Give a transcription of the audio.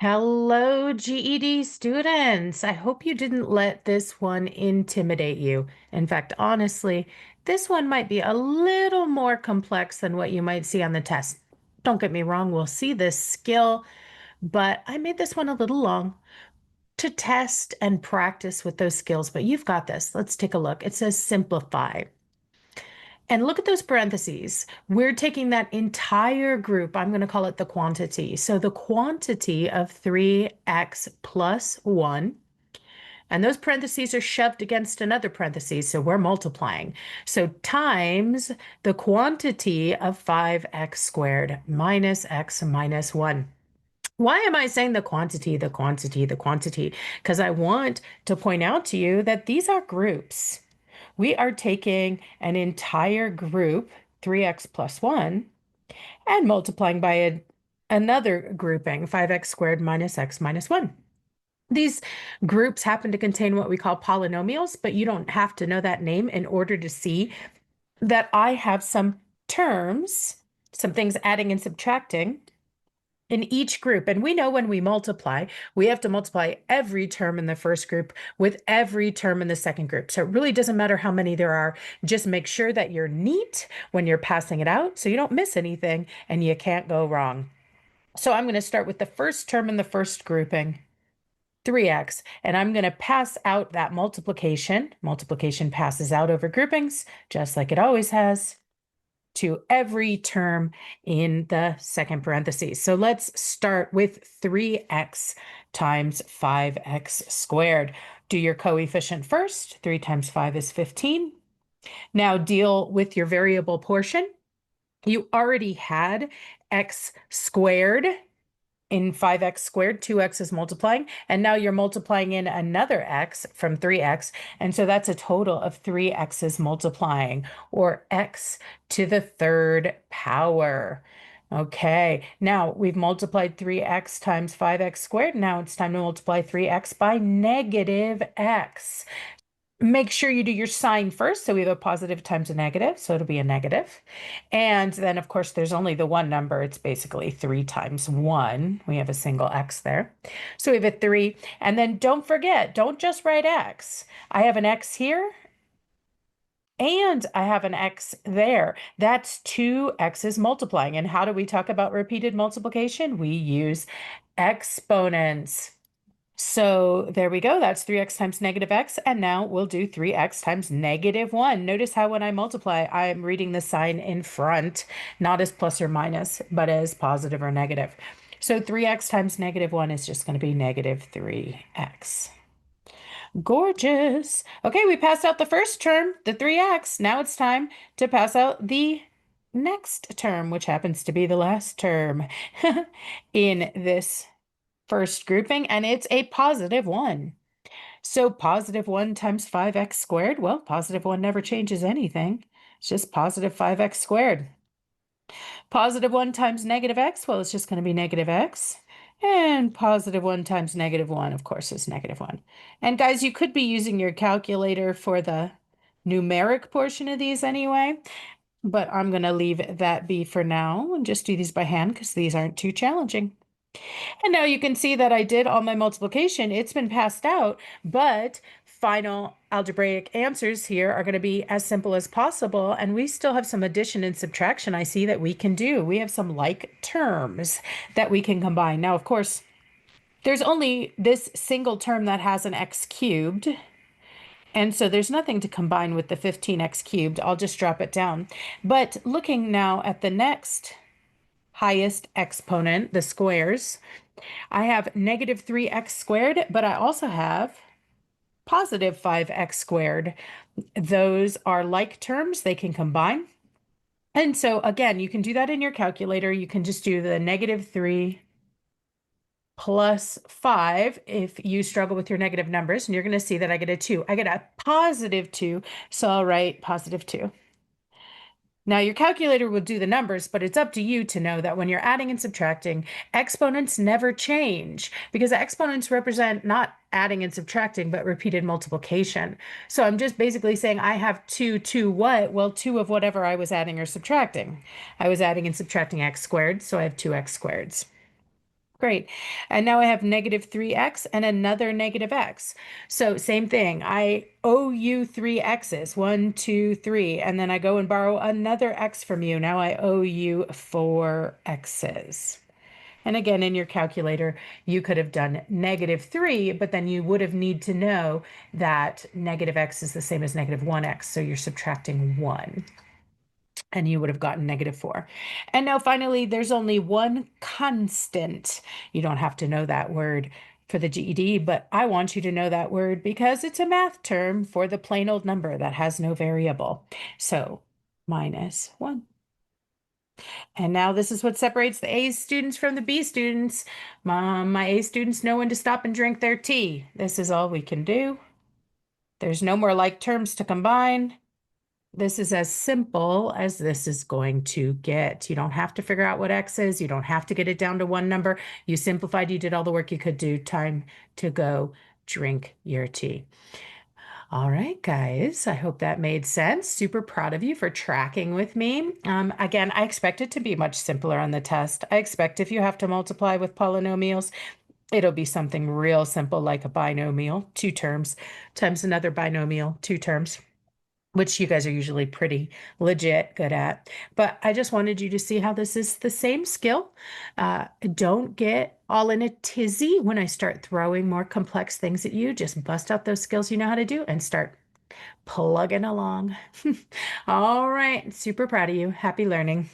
Hello, GED students. I hope you didn't let this one intimidate you. In fact, honestly, this one might be a little more complex than what you might see on the test. Don't get me wrong, we'll see this skill, but I made this one a little long to test and practice with those skills, but you've got this. Let's take a look. It says simplify. And look at those parentheses. We're taking that entire group. I'm going to call it the quantity. So the quantity of 3x plus 1. And those parentheses are shoved against another parenthesis. So we're multiplying. So times the quantity of 5x squared minus x minus 1. Why am I saying the quantity, the quantity, the quantity? Because I want to point out to you that these are groups. We are taking an entire group, 3x plus 1, and multiplying by another grouping, 5x squared minus x minus 1. These groups happen to contain what we call polynomials, but you don't have to know that name in order to see that I have some terms, some things adding and subtracting in each group. And we know when we multiply, we have to multiply every term in the first group with every term in the second group. So it really doesn't matter how many there are. Just make sure that you're neat when you're passing it out so you don't miss anything and you can't go wrong. So I'm going to start with the first term in the first grouping, 3x, and I'm going to pass out that multiplication. Multiplication passes out over groupings, just like it always has, to every term in the second parentheses. So let's start with 3x times 5x squared. Do your coefficient first. 3 times 5 is 15. Now deal with your variable portion. You already had x squared in 5x squared, 2x is multiplying, and now you're multiplying in another x from 3x, and so that's a total of 3x's multiplying, or x to the third power. Okay, now we've multiplied 3x times 5x squared. Now it's time to multiply 3x by negative x. Make sure you do your sign first. So we have a positive times a negative, so it'll be a negative. And then, of course, there's only the one number. It's basically 3 times 1. We have a single x there. So we have a 3. And then don't forget, don't just write x. I have an x here, and I have an x there. That's 2 x's multiplying. And how do we talk about repeated multiplication? We use exponents. So there we go. That's 3x times negative x. And now we'll do 3x times negative 1. Notice how when I multiply, I'm reading the sign in front, not as plus or minus, but as positive or negative. So 3x times negative 1 is just going to be negative 3x. Gorgeous. Okay, we passed out the first term, the 3x. Now it's time to pass out the next term, which happens to be the last term in this first grouping, and it's a positive 1. So positive 1 times 5x squared, well, positive 1 never changes anything. It's just positive 5x squared. Positive 1 times negative x, well, it's just going to be negative x. And positive 1 times negative 1, of course, is negative 1. And guys, you could be using your calculator for the numeric portion of these anyway, but I'm going to leave that be for now and just do these by hand because these aren't too challenging. And now you can see that I did all my multiplication. It's been passed out, but final algebraic answers here are going to be as simple as possible. And we still have some addition and subtraction I see that we can do. We have some like terms that we can combine. Now, of course, there's only this single term that has an x cubed. And so there's nothing to combine with the 15x cubed. I'll just drop it down. But looking now at the next highest exponent, the squares, I have negative 3x squared, but I also have positive 5x squared. Those are like terms, they can combine. And so again, you can do that in your calculator. You can just do the negative 3 plus 5 if you struggle with your negative numbers, and you're going to see that I get a 2. I get a positive 2, so I'll write positive 2. Now, your calculator will do the numbers, but it's up to you to know that when you're adding and subtracting, exponents never change because exponents represent not adding and subtracting, but repeated multiplication. So I'm just basically saying I have 2 what? Well, 2 of whatever I was adding or subtracting. I was adding and subtracting x squared, so I have 2x squareds. Great. And now I have negative 3x and another negative x. So same thing. I owe you 3x's, 1, 2, 3, and then I go and borrow another x from you. Now I owe you 4x's. And again, in your calculator, you could have done negative 3, but then you would have need to know that negative x is the same as negative 1x. So you're subtracting 1 and you would have gotten negative 4. And now finally, there's only one constant. You don't have to know that word for the GED, but I want you to know that word because it's a math term for the plain old number that has no variable. So -1. And now this is what separates the A students from the B students. My A students know when to stop and drink their tea. This is all we can do. There's no more like terms to combine. This is as simple as this is going to get. You don't have to figure out what X is. You don't have to get it down to one number. You simplified, you did all the work you could do. Time to go drink your tea. All right, guys, I hope that made sense. Super proud of you for tracking with me. Again, I expect it to be much simpler on the test. I expect if you have to multiply with polynomials, it'll be something real simple like a binomial, 2 terms, times another binomial, 2 terms, which you guys are usually pretty legit good at. But I just wanted you to see how this is the same skill. Don't get all in a tizzy when I start throwing more complex things at you. Just bust out those skills you know how to do and start plugging along. All right, super proud of you. Happy learning.